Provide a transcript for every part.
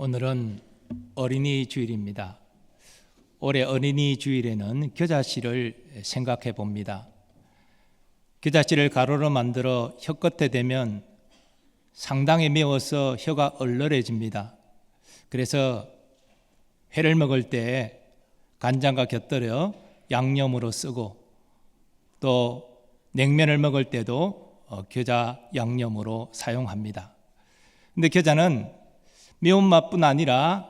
오늘은 어린이 주일입니다. 올해 어린이 주일에는 겨자씨를 생각해 봅니다. 겨자씨를 가루로 만들어 혀 끝에 대면 상당히 매워서 혀가 얼얼해집니다. 그래서 회를 먹을 때 간장과 곁들여 양념으로 쓰고 또 냉면을 먹을 때도 겨자 양념으로 사용합니다. 근데 겨자는 매운맛뿐 아니라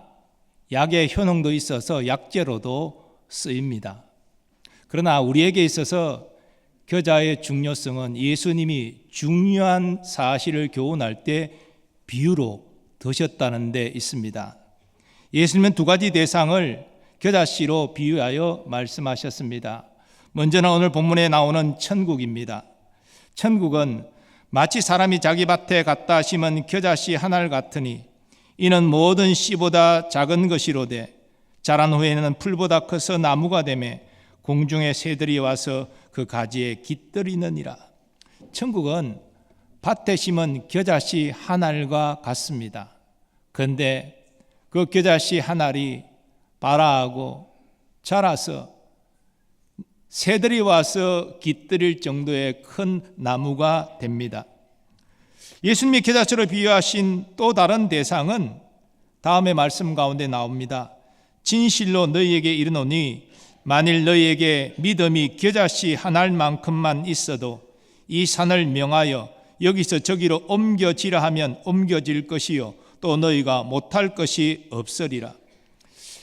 약의 효능도 있어서 약재로도 쓰입니다. 그러나 우리에게 있어서 겨자의 중요성은 예수님이 중요한 사실을 교훈할 때 비유로 드셨다는 데 있습니다. 예수님은 두 가지 대상을 겨자씨로 비유하여 말씀하셨습니다. 먼저는 오늘 본문에 나오는 천국입니다. 천국은 마치 사람이 자기 밭에 갖다 심은 겨자씨 한 알 같으니 이는 모든 씨보다 작은 것이로되 자란 후에는 풀보다 커서 나무가 되매 공중의 새들이 와서 그 가지에 깃들이느니라. 천국은 밭에 심은 겨자씨 한 알과 같습니다. 그런데 그 겨자씨 한 알이 발아하고 자라서 새들이 와서 깃들일 정도의 큰 나무가 됩니다. 예수님이 겨자씨로 비유하신 또 다른 대상은 다음의 말씀 가운데 나옵니다. 진실로 너희에게 이르노니 만일 너희에게 믿음이 겨자씨 한 알만큼만 있어도 이 산을 명하여 여기서 저기로 옮겨지라 하면 옮겨질 것이요 또 너희가 못할 것이 없으리라.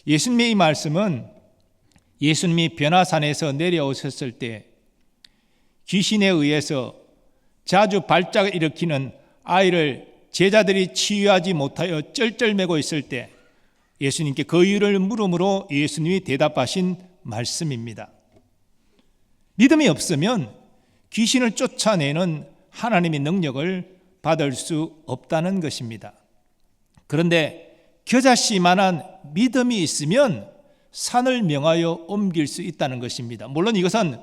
예수님의 이 말씀은 예수님이 변화산에서 내려오셨을 때 귀신에 의해서 자주 발작을 일으키는 아이를 제자들이 치유하지 못하여 쩔쩔매고 있을 때 예수님께 그 이유를 물음으로 예수님이 대답하신 말씀입니다. 믿음이 없으면 귀신을 쫓아내는 하나님의 능력을 받을 수 없다는 것입니다. 그런데 겨자씨만한 믿음이 있으면 산을 명하여 옮길 수 있다는 것입니다. 물론 이것은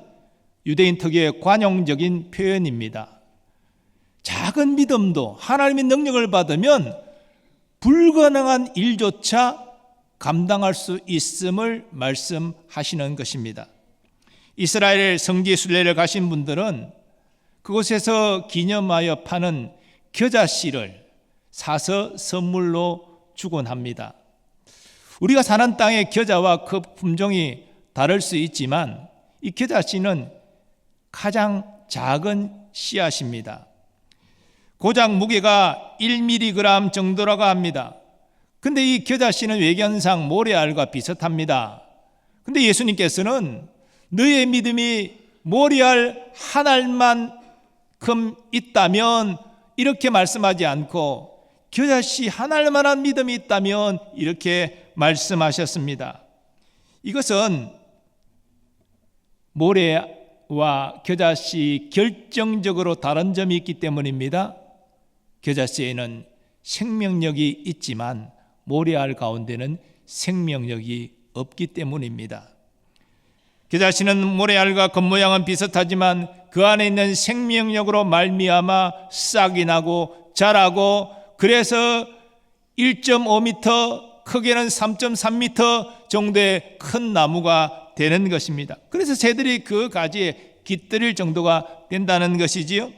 유대인 특유의 관용적인 표현입니다. 작은 믿음도 하나님의 능력을 받으면 불가능한 일조차 감당할 수 있음을 말씀하시는 것입니다. 이스라엘 성지 순례를 가신 분들은 그곳에서 기념하여 파는 겨자씨를 사서 선물로 주곤 합니다. 우리가 사는 땅의 겨자와 그 품종이 다를 수 있지만 이 겨자씨는 가장 작은 씨앗입니다. 고작 무게가 1mg 정도라고 합니다. 근데 이 겨자씨는 외견상 모래알과 비슷합니다. 근데 예수님께서는 너의 믿음이 모래알 한 알만큼 있다면 이렇게 말씀하지 않고 겨자씨 한 알만한 믿음이 있다면 이렇게 말씀하셨습니다. 이것은 모래와 겨자씨 결정적으로 다른 점이 있기 때문입니다. 겨자씨에는 생명력이 있지만 모래알 가운데는 생명력이 없기 때문입니다. 겨자씨는 모래알과 겉모양은 비슷하지만 그 안에 있는 생명력으로 말미암아 싹이 나고 자라고 그래서 1.5m 크게는 3.3m 정도의 큰 나무가 되는 것입니다. 그래서 새들이 그 가지에 깃들일 정도가 된다는 것이지요.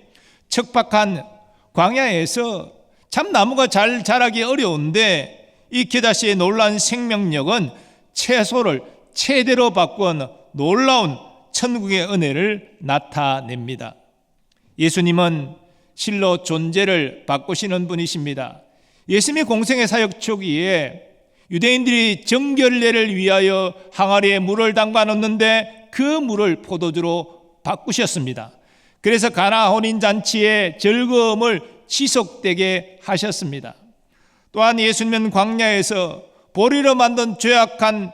척박한 광야에서 참 나무가 잘 자라기 어려운데 이 겨자씨의 놀라운 생명력은 채소를 최대로 바꾼 놀라운 천국의 은혜를 나타냅니다. 예수님은 실로 존재를 바꾸시는 분이십니다. 예수님이 공생의 사역 초기에 유대인들이 정결례를 위하여 항아리에 물을 담가 놓는데 그 물을 포도주로 바꾸셨습니다. 그래서 가나 혼인잔치의 즐거움을 지속되게 하셨습니다. 또한 예수님은 광야에서 보리로 만든 죄악한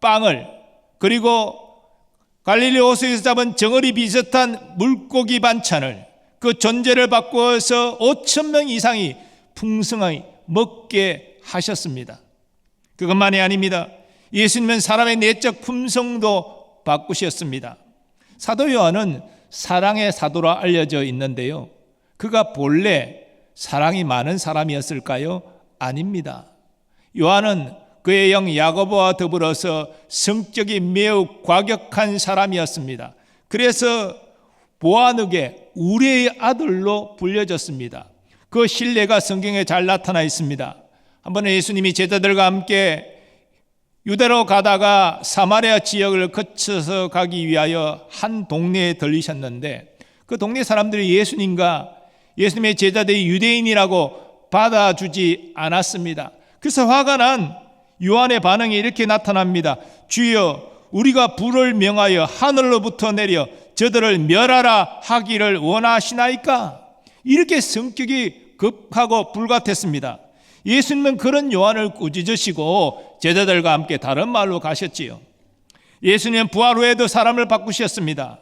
빵을 그리고 갈릴리 호수에서 잡은 정어리 비슷한 물고기 반찬을 그 존재를 바꾸어서 5,000명 이상이 풍성하게 먹게 하셨습니다. 그것만이 아닙니다. 예수님은 사람의 내적 품성도 바꾸셨습니다. 사도 요한은 사랑의 사도로 알려져 있는데요. 그가 본래 사랑이 많은 사람이었을까요? 아닙니다. 요한은 그의 형 야고보와 더불어서 성격이 매우 과격한 사람이었습니다. 그래서 보아느게 우리의 아들로 불려졌습니다. 그 신뢰가 성경에 잘 나타나 있습니다. 한 번은 예수님이 제자들과 함께 유대로 가다가 사마리아 지역을 거쳐서 가기 위하여 한 동네에 들리셨는데, 그 동네 사람들이 예수님의 제자들이 유대인이라고 받아주지 않았습니다. 그래서 화가 난 요한의 반응이 이렇게 나타납니다. 주여, 우리가 불을 명하여 하늘로부터 내려 저들을 멸하라 하기를 원하시나이까? 이렇게 성격이 급하고 불같았습니다. 예수님은 그런 요한을 꾸짖으시고 제자들과 함께 다른 마을로 가셨지요. 예수님은 부활 후에도 사람을 바꾸셨습니다.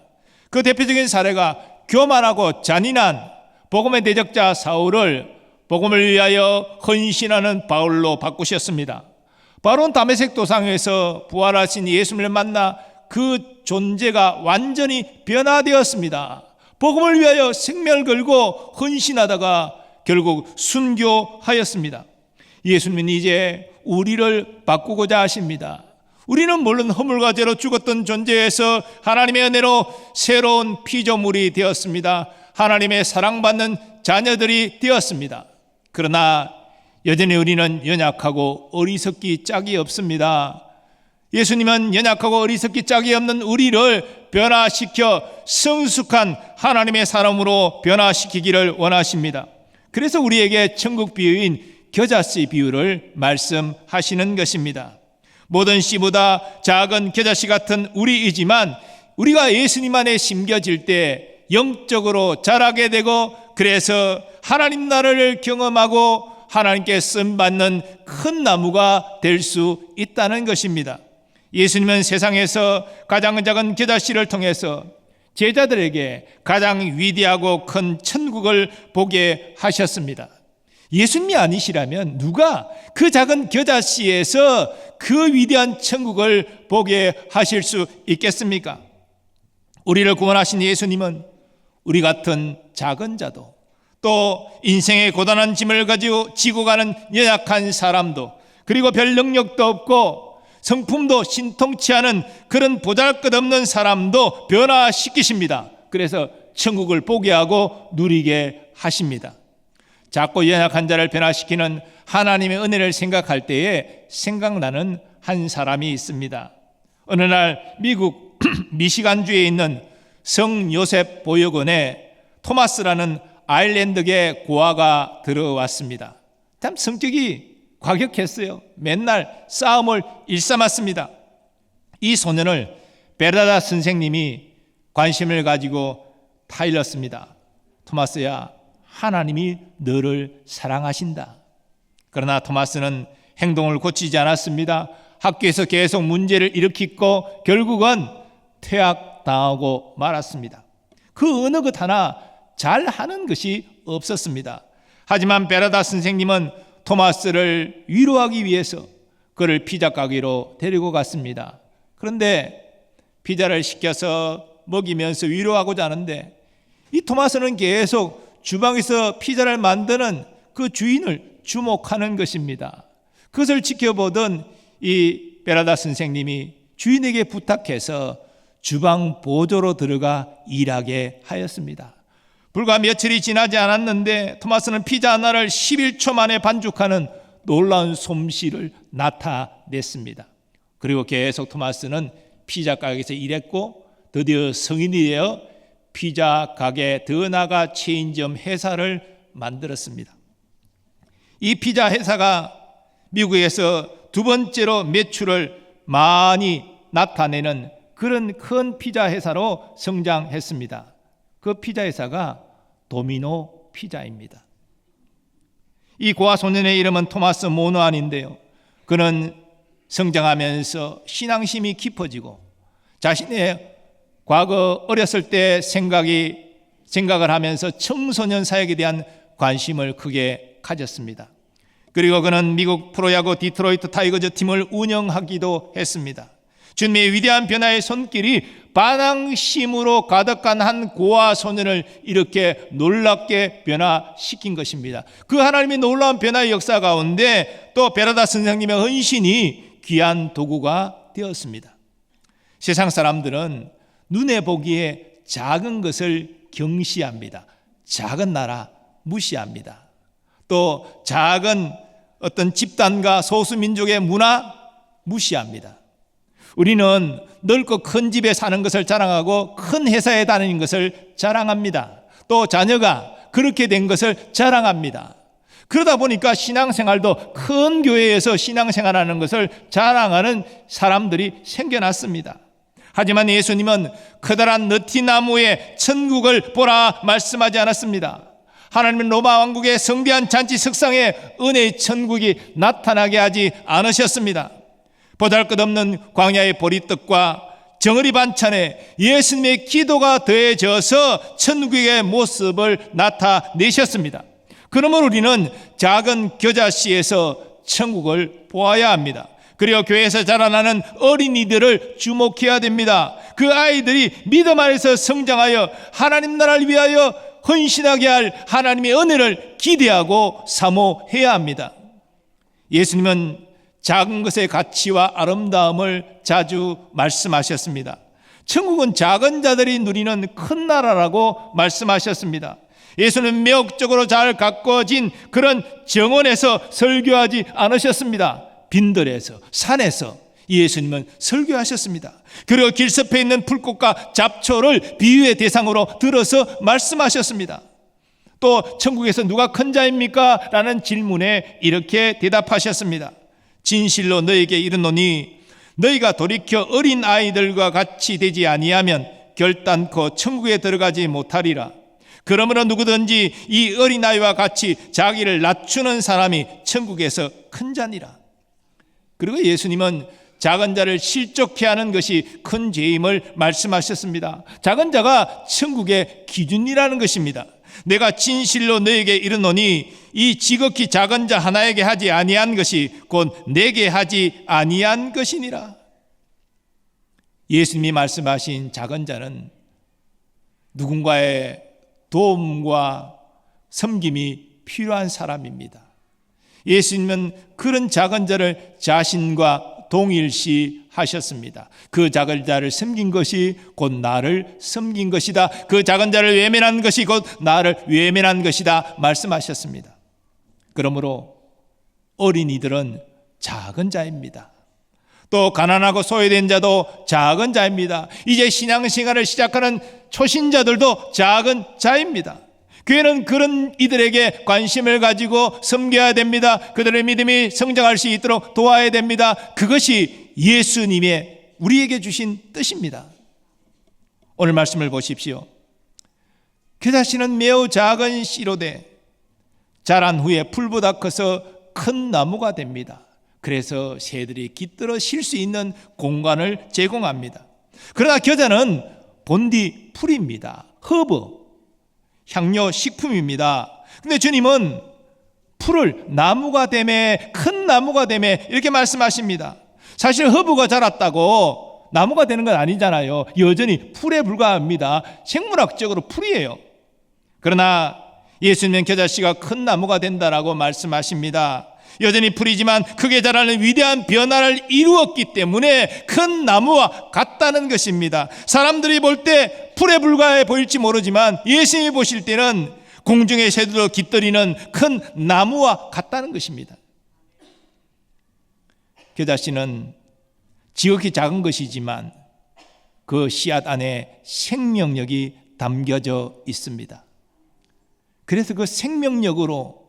그 대표적인 사례가 교만하고 잔인한 복음의 대적자 사울을 복음을 위하여 헌신하는 바울로 바꾸셨습니다. 바울은 다메섹 도상에서 부활하신 예수님을 만나 그 존재가 완전히 변화되었습니다. 복음을 위하여 생명을 걸고 헌신하다가 결국 순교하였습니다. 예수님은 이제 우리를 바꾸고자 하십니다. 우리는 물론 허물과 죄로 죽었던 존재에서 하나님의 은혜로 새로운 피조물이 되었습니다. 하나님의 사랑받는 자녀들이 되었습니다. 그러나 여전히 우리는 연약하고 어리석기 짝이 없습니다. 예수님은 연약하고 어리석기 짝이 없는 우리를 변화시켜 성숙한 하나님의 사람으로 변화시키기를 원하십니다. 그래서 우리에게 천국 비유인 겨자씨 비유를 말씀하시는 것입니다. 모든 씨보다 작은 겨자씨 같은 우리이지만 우리가 예수님 안에 심겨질 때 영적으로 자라게 되고, 그래서 하나님 나라를 경험하고 하나님께 쓰임받는 큰 나무가 될 수 있다는 것입니다. 예수님은 세상에서 가장 작은 겨자씨를 통해서 제자들에게 가장 위대하고 큰 천국을 보게 하셨습니다. 예수님이 아니시라면 누가 그 작은 겨자씨에서 그 위대한 천국을 보게 하실 수 있겠습니까? 우리를 구원하신 예수님은 우리 같은 작은 자도, 또 인생의 고단한 짐을 가지고 지고 가는 연약한 사람도, 그리고 별 능력도 없고 성품도 신통치 않은 그런 보잘것없는 사람도 변화시키십니다. 그래서 천국을 보게 하고 누리게 하십니다. 작고 연약한 자를 변화시키는 하나님의 은혜를 생각할 때에 생각나는 한 사람이 있습니다. 어느 날 미국 미시간주에 있는 성 요셉 보육원에 토마스라는 아일랜드계 고아가 들어왔습니다. 참 성격이 과격했어요. 맨날 싸움을 일삼았습니다. 이 소년을 베르나다 선생님이 관심을 가지고 타일렀습니다. 토마스야, 하나님이 너를 사랑하신다. 그러나 토마스는 행동을 고치지 않았습니다. 학교에서 계속 문제를 일으키고 결국은 퇴학당하고 말았습니다. 그 어느 것 하나 잘하는 것이 없었습니다. 하지만 베르나다 선생님은 토마스를 위로하기 위해서 그를 피자 가게로 데리고 갔습니다. 그런데 피자를 시켜서 먹이면서 위로하고자 하는데 이 토마스는 계속 주방에서 피자를 만드는 그 주인을 주목하는 것입니다. 그것을 지켜보던 이 베르나다 선생님이 주인에게 부탁해서 주방 보조로 들어가 일하게 하였습니다. 불과 며칠이 지나지 않았는데 토마스는 피자 하나를 11초 만에 반죽하는 놀라운 솜씨를 나타냈습니다. 그리고 계속 토마스는 피자 가게에서 일했고 드디어 성인이 되어 피자 가게 더 나아가 체인점 회사를 만들었습니다. 이 피자 회사가 미국에서 두 번째로 매출을 많이 나타내는 그런 큰 피자 회사로 성장했습니다. 그 피자 회사가 도미노 피자입니다. 이 고아 소년의 이름은 토마스 모노안인데요. 그는 성장하면서 신앙심이 깊어지고 자신의 과거 어렸을 때 생각을 하면서 청소년 사역에 대한 관심을 크게 가졌습니다. 그리고 그는 미국 프로야구 디트로이트 타이거즈 팀을 운영하기도 했습니다. 주님의 위대한 변화의 손길이 반항심으로 가득한 한 고아 소년을 이렇게 놀랍게 변화시킨 것입니다. 그 하나님의 놀라운 변화의 역사 가운데 또 베라다 선생님의 헌신이 귀한 도구가 되었습니다. 세상 사람들은 눈에 보기에 작은 것을 경시합니다. 작은 나라 무시합니다. 또 작은 어떤 집단과 소수민족의 문화 무시합니다. 우리는 넓고 큰 집에 사는 것을 자랑하고 큰 회사에 다니는 것을 자랑합니다. 또 자녀가 그렇게 된 것을 자랑합니다. 그러다 보니까 신앙생활도 큰 교회에서 신앙생활하는 것을 자랑하는 사람들이 생겨났습니다. 하지만 예수님은 커다란 느티나무에 천국을 보라 말씀하지 않았습니다. 하나님은 로마 왕국의 성대한 잔치 석상에 은혜의 천국이 나타나게 하지 않으셨습니다. 보잘것없는 광야의 보리떡과 정어리 반찬에 예수님의 기도가 더해져서 천국의 모습을 나타내셨습니다. 그러면 우리는 작은 겨자씨에서 천국을 보아야 합니다. 그리고 교회에서 자라나는 어린이들을 주목해야 됩니다. 그 아이들이 믿음 안에서 성장하여 하나님 나라를 위하여 헌신하게 할 하나님의 은혜를 기대하고 사모해야 합니다. 예수님은 작은 것의 가치와 아름다움을 자주 말씀하셨습니다. 천국은 작은 자들이 누리는 큰 나라라고 말씀하셨습니다. 예수는 매혹적으로 잘 가꿔진 그런 정원에서 설교하지 않으셨습니다. 빈들에서, 산에서 예수님은 설교하셨습니다. 그리고 길섭해 있는 풀꽃과 잡초를 비유의 대상으로 들어서 말씀하셨습니다. 또 천국에서 누가 큰 자입니까? 라는 질문에 이렇게 대답하셨습니다. 진실로 너에게 이르노니 너희가 돌이켜 어린 아이들과 같이 되지 아니하면 결단코 천국에 들어가지 못하리라. 그러므로 누구든지 이 어린아이와 같이 자기를 낮추는 사람이 천국에서 큰 자니라. 그리고 예수님은 작은 자를 실족해 하는 것이 큰 죄임을 말씀하셨습니다. 작은 자가 천국의 기준이라는 것입니다. 내가 진실로 너에게 이르노니 이 지극히 작은 자 하나에게 하지 아니한 것이 곧 내게 하지 아니한 것이니라. 예수님이 말씀하신 작은 자는 누군가의 도움과 섬김이 필요한 사람입니다. 예수님은 그런 작은 자를 자신과 동일시 하셨습니다. 그 작은 자를 섬긴 것이 곧 나를 섬긴 것이다. 그 작은 자를 외면한 것이 곧 나를 외면한 것이다 말씀하셨습니다. 그러므로 어린이들은 작은 자입니다. 또 가난하고 소외된 자도 작은 자입니다. 이제 신앙생활을 시작하는 초신자들도 작은 자입니다. 교회는 그런 이들에게 관심을 가지고 섬겨야 됩니다. 그들의 믿음이 성장할 수 있도록 도와야 됩니다. 그것이 예수님의 우리에게 주신 뜻입니다. 오늘 말씀을 보십시오. 겨자씨는 매우 작은 씨로 돼 자란 후에 풀보다 커서 큰 나무가 됩니다. 그래서 새들이 깃들어 쉴 수 있는 공간을 제공합니다. 그러나 겨자는 본디 풀입니다. 허브, 향료 식품입니다. 근데 주님은 풀을 나무가 되매, 큰 나무가 되매 이렇게 말씀하십니다. 사실 허브가 자랐다고 나무가 되는 건 아니잖아요. 여전히 풀에 불과합니다. 생물학적으로 풀이에요. 그러나 예수님은 겨자씨가 큰 나무가 된다라고 말씀하십니다. 여전히 풀이지만 크게 자라는 위대한 변화를 이루었기 때문에 큰 나무와 같다는 것입니다. 사람들이 볼 때 풀에 불과해 보일지 모르지만 예수님이 보실 때는 공중의 새들도 깃들이는 큰 나무와 같다는 것입니다. 겨자씨는 지극히 작은 것이지만 그 씨앗 안에 생명력이 담겨져 있습니다. 그래서 그 생명력으로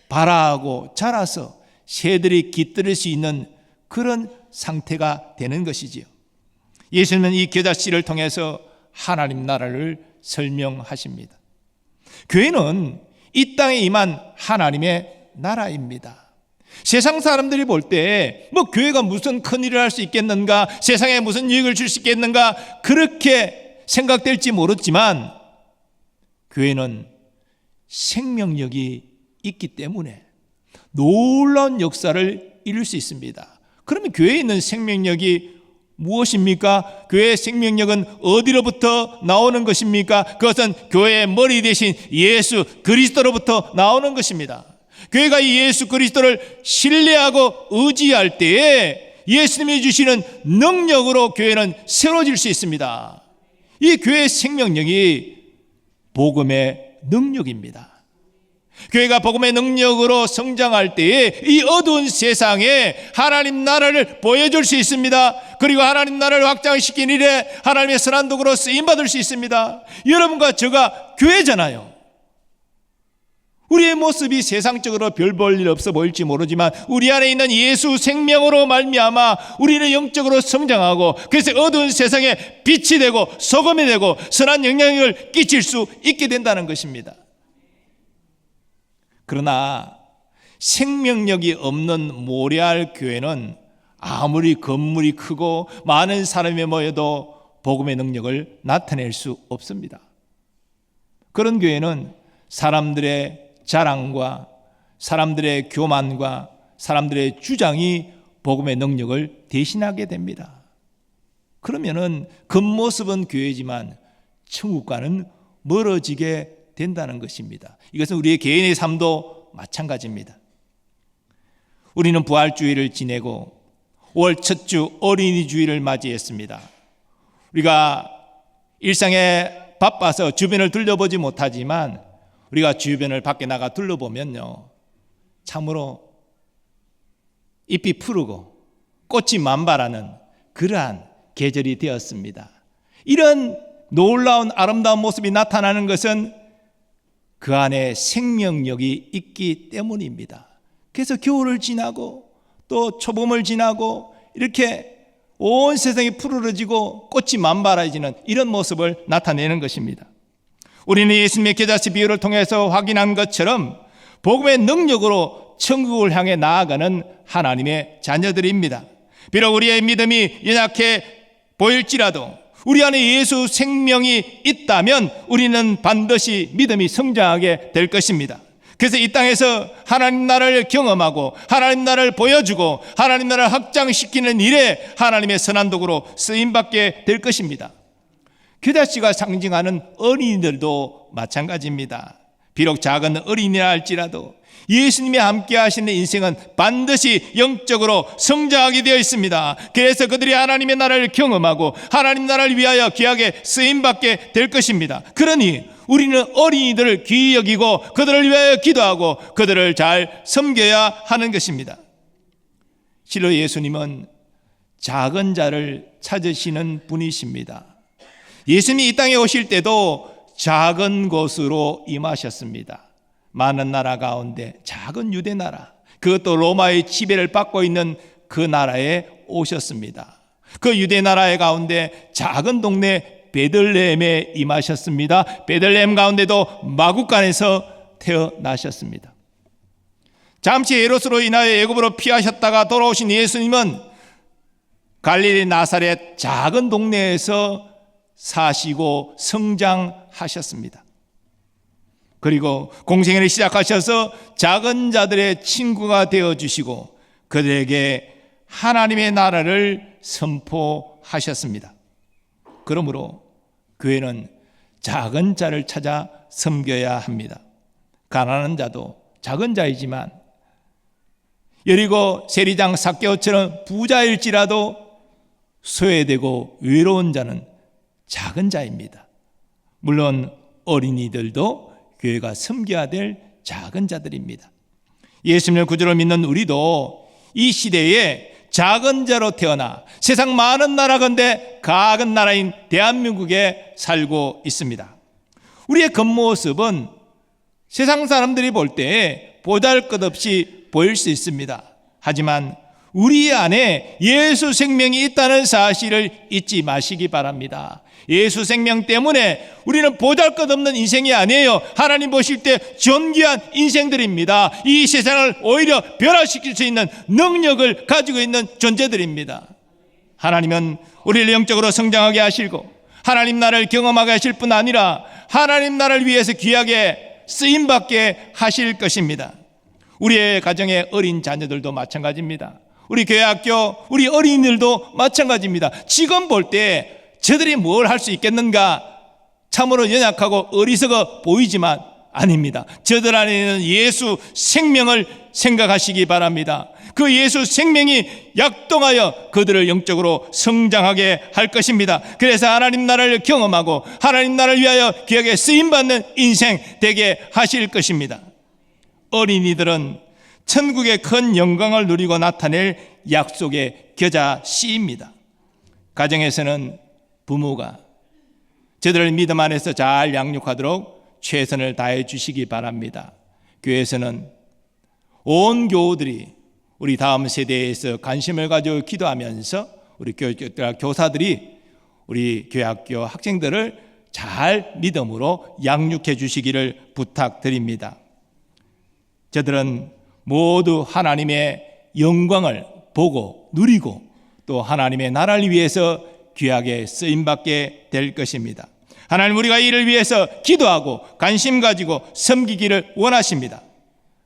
발아하고 자라서 새들이 깃들일 수 있는 그런 상태가 되는 것이지요. 예수님은 이 겨자씨를 통해서 하나님 나라를 설명하십니다. 교회는 이 땅에 임한 하나님의 나라입니다. 세상 사람들이 볼 때 뭐 교회가 무슨 큰 일을 할 수 있겠는가, 세상에 무슨 유익을 줄 수 있겠는가 그렇게 생각될지 모르지만 교회는 생명력이 있기 때문에 놀라운 역사를 이룰 수 있습니다. 그러면 교회에 있는 생명력이 무엇입니까? 교회의 생명력은 어디로부터 나오는 것입니까? 그것은 교회의 머리 대신 예수 그리스도로부터 나오는 것입니다. 교회가 이 예수 그리스도를 신뢰하고 의지할 때에 예수님이 주시는 능력으로 교회는 새로워질 수 있습니다. 이 교회의 생명력이 복음의 능력입니다. 교회가 복음의 능력으로 성장할 때에 이 어두운 세상에 하나님 나라를 보여줄 수 있습니다. 그리고 하나님 나라를 확장시킨 일에 하나님의 선한 도구로 쓰임받을 수 있습니다. 여러분과 저가 교회잖아요. 우리의 모습이 세상적으로 별 볼 일 없어 보일지 모르지만 우리 안에 있는 예수 생명으로 말미암아 우리는 영적으로 성장하고 그래서 어두운 세상에 빛이 되고 소금이 되고 선한 영향력을 끼칠 수 있게 된다는 것입니다. 그러나 생명력이 없는 모래알 교회는 아무리 건물이 크고 많은 사람이 모여도 복음의 능력을 나타낼 수 없습니다. 그런 교회는 사람들의 자랑과 사람들의 교만과 사람들의 주장이 복음의 능력을 대신하게 됩니다. 그러면은 겉모습은 교회지만 천국과는 멀어지게 된다는 것입니다. 이것은 우리의 개인의 삶도 마찬가지입니다. 우리는 부활주의를 지내고 5월 첫 주 어린이 주일을 맞이했습니다. 우리가 일상에 바빠서 주변을 둘러보지 못하지만 우리가 주변을 밖에 나가 둘러보면요, 참으로 잎이 푸르고 꽃이 만발하는 그러한 계절이 되었습니다. 이런 놀라운 아름다운 모습이 나타나는 것은 그 안에 생명력이 있기 때문입니다. 그래서 겨울을 지나고 또 초봄을 지나고 이렇게 온 세상이 푸르러지고 꽃이 만발해지는 이런 모습을 나타내는 것입니다. 우리는 예수님의 겨자씨 비유를 통해서 확인한 것처럼 복음의 능력으로 천국을 향해 나아가는 하나님의 자녀들입니다. 비록 우리의 믿음이 연약해 보일지라도 우리 안에 예수 생명이 있다면 우리는 반드시 믿음이 성장하게 될 것입니다. 그래서 이 땅에서 하나님 나라를 경험하고 하나님 나라를 보여주고 하나님 나라를 확장시키는 일에 하나님의 선한 도구로 쓰임받게 될 것입니다. 겨자씨가 상징하는 어린이들도 마찬가지입니다. 비록 작은 어린이라 할지라도 예수님이 함께 하시는 인생은 반드시 영적으로 성장하게 되어 있습니다. 그래서 그들이 하나님의 나라를 경험하고 하나님 나라를 위하여 귀하게 쓰임받게 될 것입니다. 그러니 우리는 어린이들을 귀히 여기고 그들을 위하여 기도하고 그들을 잘 섬겨야 하는 것입니다. 실로 예수님은 작은 자를 찾으시는 분이십니다. 예수님이 이 땅에 오실 때도 작은 곳으로 임하셨습니다. 많은 나라 가운데 작은 유대 나라, 그것도 로마의 지배를 받고 있는 그 나라에 오셨습니다. 그 유대 나라의 가운데 작은 동네 베들레헴에 임하셨습니다. 베들레헴 가운데도 마구간에서 태어나셨습니다. 잠시 헤롯으로 인하여 애굽으로 피하셨다가 돌아오신 예수님은 갈릴리 나사렛 작은 동네에서 사시고 성장하셨습니다. 그리고 공생애를 시작하셔서 작은 자들의 친구가 되어주시고 그들에게 하나님의 나라를 선포하셨습니다. 그러므로 교회는 작은 자를 찾아 섬겨야 합니다. 가난한 자도 작은 자이지만 여리고 세리장 삭개오처럼 부자일지라도 소외되고 외로운 자는 작은 자입니다. 물론 어린이들도 교회가 섬겨야 될 작은 자들입니다. 예수님을 구주로 믿는 우리도 이 시대에 작은 자로 태어나 세상 많은 나라 건데 작은 나라인 대한민국에 살고 있습니다. 우리의 겉모습은 세상 사람들이 볼 때 보잘것없이 보일 수 있습니다. 하지만 우리 안에 예수 생명이 있다는 사실을 잊지 마시기 바랍니다. 예수 생명 때문에 우리는 보잘것없는 인생이 아니에요. 하나님 보실 때 존귀한 인생들입니다. 이 세상을 오히려 변화시킬 수 있는 능력을 가지고 있는 존재들입니다. 하나님은 우리를 영적으로 성장하게 하시고 하나님 나라를 경험하게 하실 뿐 아니라 하나님 나라를 위해서 귀하게 쓰임받게 하실 것입니다. 우리의 가정의 어린 자녀들도 마찬가지입니다. 우리 교회학교, 우리 어린이들도 마찬가지입니다. 지금 볼 때 저들이 뭘 할 수 있겠는가? 참으로 연약하고 어리석어 보이지만 아닙니다. 저들 안에는 예수 생명을 생각하시기 바랍니다. 그 예수 생명이 약동하여 그들을 영적으로 성장하게 할 것입니다. 그래서 하나님 나라를 경험하고 하나님 나라를 위하여 귀하게 쓰임받는 인생 되게 하실 것입니다. 어린이들은 천국의 큰 영광을 누리고 나타낼 약속의 겨자씨입니다. 가정에서는 부모가 저들을 믿음 안에서 잘 양육하도록 최선을 다해 주시기 바랍니다. 교회에서는 온 교우들이 우리 다음 세대에서 관심을 가지고 기도하면서 우리 교사들이 우리 교회학교 학생들을 잘 믿음으로 양육해 주시기를 부탁드립니다. 저들은 모두 하나님의 영광을 보고 누리고 또 하나님의 나라를 위해서 귀하게 쓰임받게 될 것입니다. 하나님, 우리가 이를 위해서 기도하고 관심 가지고 섬기기를 원하십니다.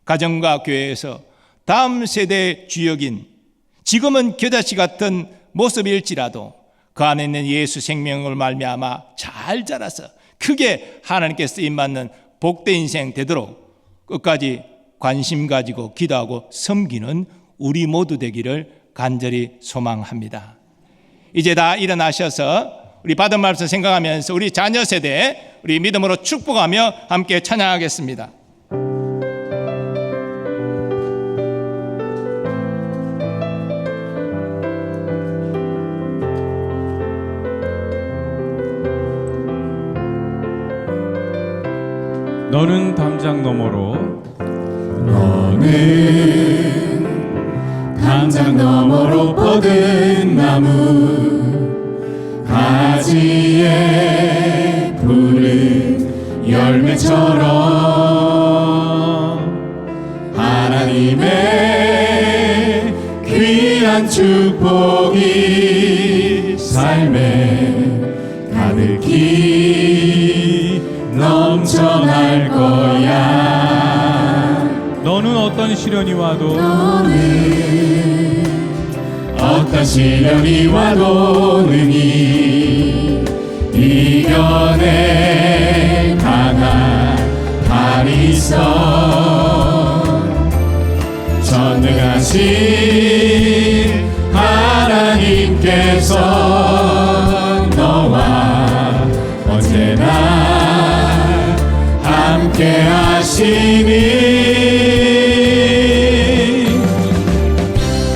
가정과 교회에서 다음 세대의 주역인, 지금은 겨자씨 같은 모습일지라도 그 안에 있는 예수 생명을 말미암아 잘 자라서 크게 하나님께 쓰임받는 복된 인생 되도록 끝까지 관심 가지고 기도하고 섬기는 우리 모두 되기를 간절히 소망합니다. 이제 다 일어나셔서 우리 받은 말씀 생각하면서 우리 자녀 세대 우리 믿음으로 축복하며 함께 찬양하겠습니다. 너는 담장 너머로, 너는 담장 너머로 뻗은 나무 가지에 푸른 열매처럼 하나님의 귀한 축복이 삶에 가득히 넘쳐날 거야. 너는 어떤 시련이 와도, 너는 어떤 시련이 와도 능히 이겨내 강한 발이 있어. 전능하신 하나님께서 너와 언제나 함께 하시니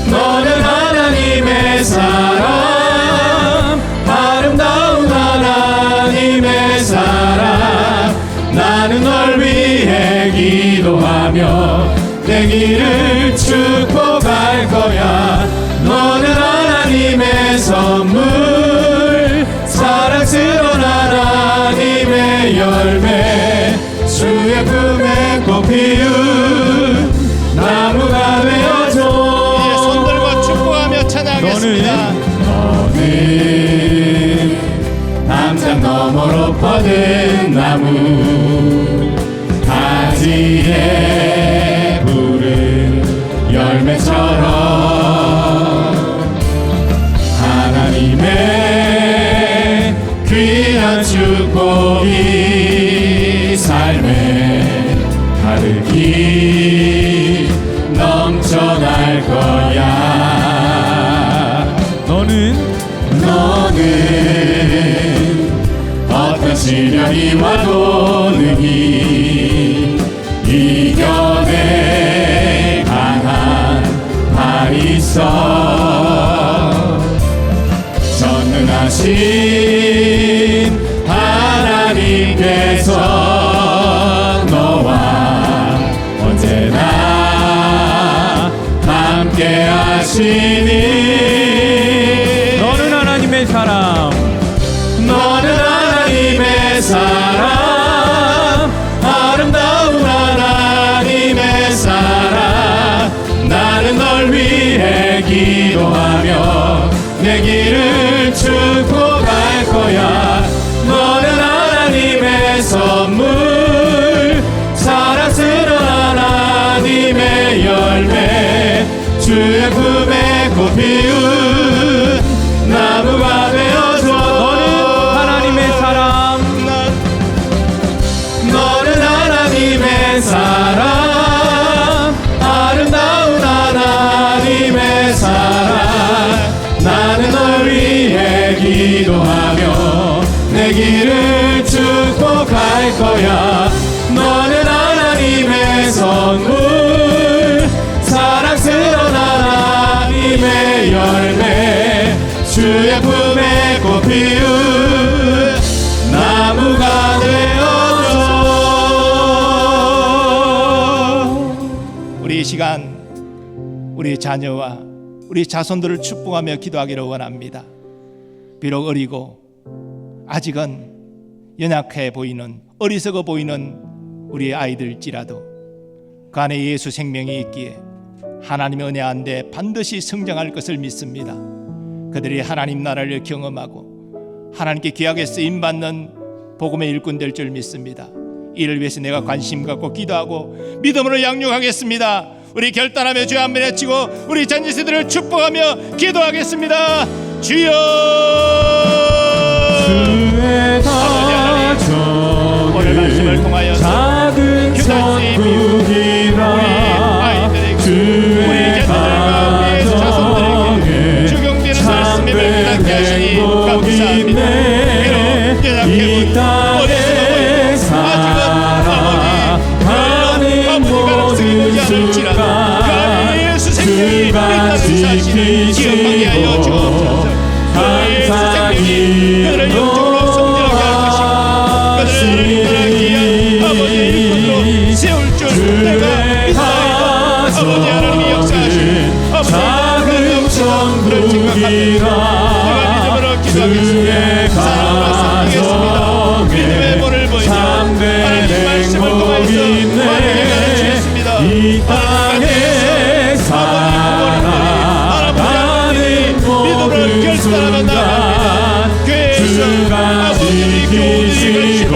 너는 하나님의 사람, 아름다운 하나님의 사람. 나는 널 위해 기도하며 내 길을 축복할 거야. 너는 하나님의 선물, 사랑스러운 하나님의 열매, 주의 품에 꽃 피운 나무가 되어줘. 손들고 축복하며 찬양하겠습니다. 너는 담장 너머로 뻗은 나무 가지에 푸른 열매처럼 하나님의 귀한 축복이 삶에 가득히 넘쳐날 거야. 너는 어떤 시련이 와도 능히 이겨내 강한 발이 있어. 전능하신 하나님께서 너와 언제나 함께 하시니 너는 하나님의 사람, 너는 하나님의 사람, 아름다운 하나님의 사람. 나는 널 위해 기도하며 내 길을 축복할 거야. 너는 하나님의 선물, 사랑스러운 하나님의 열매, 주의 주의 품에 꽃피운 나무가 되어줘. 너는 하나님의 사람, 너는 하나님의 사람, 아름다운 하나님의 사람. 나는 널 위해 기도하며 내 길을 축복할 거야. 너는 하나님의 선물, 사랑스러운 하나님의 열매, 주의 품에 꽃피운 나무가 되어줘. 우리 이 시간 우리 자녀와 우리 자손들을 축복하며 기도하기를 원합니다. 비록 어리고 아직은 연약해 보이는, 어리석어 보이는 우리 아이들일지라도 그 안에 예수 생명이 있기에 하나님의 은혜 안에 반드시 성장할 것을 믿습니다. 그들이 하나님 나라를 경험하고 하나님께 귀하게 쓰임받는 복음의 일꾼 될 줄 믿습니다. 이를 위해서 내가 관심 갖고 기도하고 믿음으로 양육하겠습니다. 우리 결단하며 주여 한번 외치고 우리 잔지세들을 축복하며 기도하겠습니다. 주여, 주의 오늘 말씀을 통하여 작은 천국이라 주의 가정에 적용되는 말씀에 맺게 하시니 감사합니다. 이 땅에 살아가는 모든 순간 주가 지키시고 항상 인도하시니 세울 줄 내가 아버지 하나님이 역사하시는 작은 천국이라 주의 가정에 참된 행복이 있네. 이 땅에 살아가는 모든 순간 주가 지키시고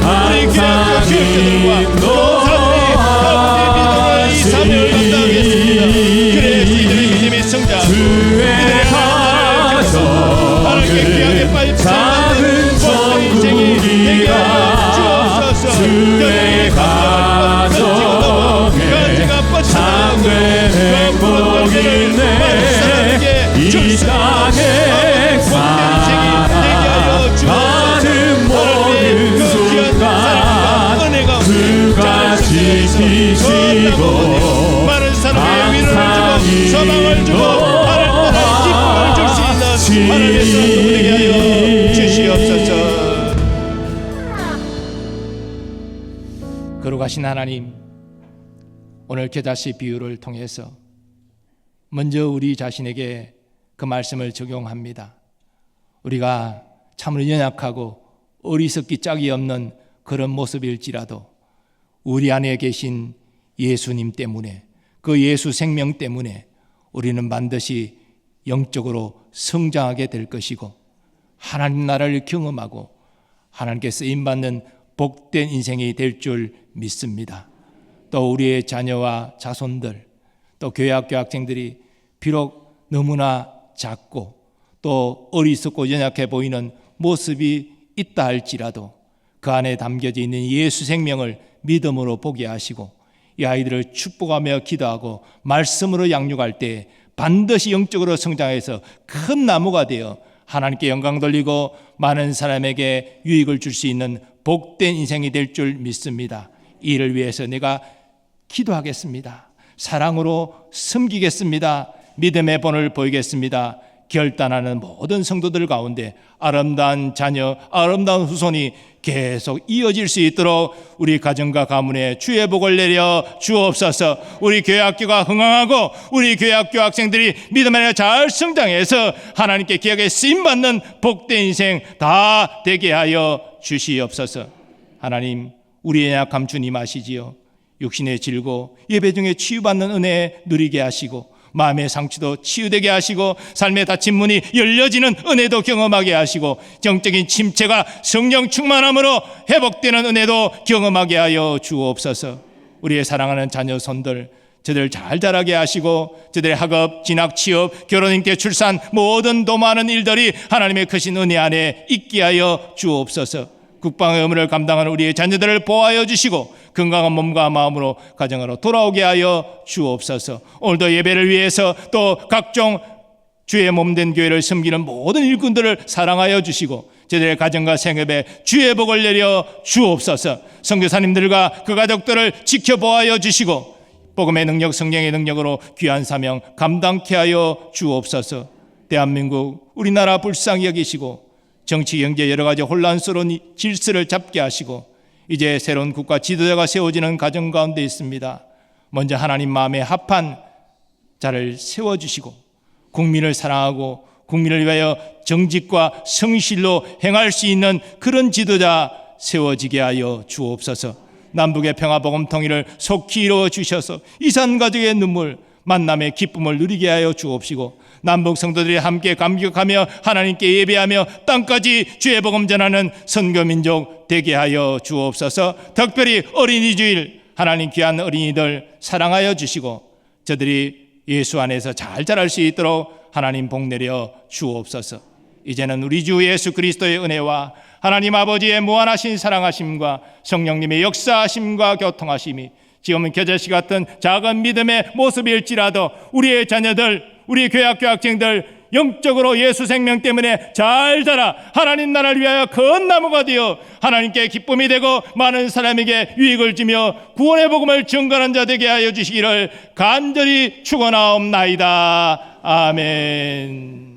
항상 인도하시니 주의 가정은 작은 천국이라 주의 가정에 참된 행복이 있네. 이 땅에 살아가는 모든 순간 주가 지키시고 많은 사람의 위로를 주고 소망을 주고 하늘나라 기쁨을 줄 수 있는 하나님의 사람들에게 하여 주시옵소서. 거룩하신 하나님, 오늘 겨자씨 비유를 통해서 먼저 우리 자신에게 그 말씀을 적용합니다. 우리가 참으로 연약하고 어리석기 짝이 없는 그런 모습일지라도 우리 안에 계신 예수님 때문에, 그 예수 생명 때문에 우리는 반드시 영적으로 성장하게 될 것이고 하나님 나라를 경험하고 하나님께 쓰임받는 복된 인생이 될 줄 믿습니다. 또 우리의 자녀와 자손들, 또 교회학교 학생들이 비록 너무나 작고 또 어리석고 연약해 보이는 모습이 있다 할지라도 그 안에 담겨져 있는 예수 생명을 믿음으로 보게 하시고 이 아이들을 축복하며 기도하고 말씀으로 양육할 때 반드시 영적으로 성장해서 큰 나무가 되어 하나님께 영광 돌리고 많은 사람에게 유익을 줄 수 있는 복된 인생이 될 줄 믿습니다. 이를 위해서 내가 기도하겠습니다. 사랑으로 섬기겠습니다. 믿음의 본을 보이겠습니다. 결단하는 모든 성도들 가운데 아름다운 자녀, 아름다운 후손이 계속 이어질 수 있도록 우리 가정과 가문에 주의 복을 내려 주옵소서. 우리 교회 학교가 흥황하고 우리 교회 학교 학생들이 믿음 안에 잘 성장해서 하나님께 귀하게 쓰임받는 복된 인생 다 되게 하여 주시옵소서. 하나님, 우리의 약함 주님 아시지요. 육신의 질고 예배 중에 치유받는 은혜 누리게 하시고 마음의 상처도 치유되게 하시고 삶의 닫힌 문이 열려지는 은혜도 경험하게 하시고 정적인 침체가 성령 충만함으로 회복되는 은혜도 경험하게 하여 주옵소서. 우리의 사랑하는 자녀 손들 저들을 잘 자라게 하시고 저들의 학업, 진학, 취업, 결혼, 잉태, 출산 모든 도모하는 일들이 하나님의 크신 은혜 안에 있게 하여 주옵소서. 국방의 의무를 감당하는 우리의 자녀들을 보호하여 주시고 건강한 몸과 마음으로 가정으로 돌아오게 하여 주옵소서. 오늘도 예배를 위해서 또 각종 주의 몸된 교회를 섬기는 모든 일꾼들을 사랑하여 주시고 저들의 가정과 생업에 주의 복을 내려 주옵소서. 선교사님들과 그 가족들을 지켜보아여 주시고 복음의 능력, 성령의 능력으로 귀한 사명 감당케 하여 주옵소서. 대한민국 우리나라 불쌍히 여기시고 정치, 경제 여러 가지 혼란스러운 질서를 잡게 하시고 이제 새로운 국가 지도자가 세워지는 과정 가운데 있습니다. 먼저 하나님 마음에 합한 자를 세워주시고 국민을 사랑하고 국민을 위하여 정직과 성실로 행할 수 있는 그런 지도자 세워지게 하여 주옵소서. 남북의 평화, 복음, 통일을 속히 이루어 주셔서 이산가족의 눈물, 만남의 기쁨을 누리게 하여 주옵시고 남북 성도들이 함께 감격하며 하나님께 예배하며 땅까지 주의 복음 전하는 선교민족 되게 하여 주옵소서. 특별히 어린이 주일 하나님 귀한 어린이들 사랑하여 주시고 저들이 예수 안에서 잘 자랄 수 있도록 하나님 복 내려 주옵소서. 이제는 우리 주 예수 그리스도의 은혜와 하나님 아버지의 무한하신 사랑하심과 성령님의 역사하심과 교통하심이 지금은 겨자씨 같은 작은 믿음의 모습일지라도 우리의 자녀들, 우리 교회 학교 학생들 영적으로 예수 생명 때문에 잘 자라 하나님 나라를 위하여 큰 나무가 되어 하나님께 기쁨이 되고 많은 사람에게 유익을 주며 구원의 복음을 증거하는 자 되게 하여 주시기를 간절히 축원하옵나이다. 아멘.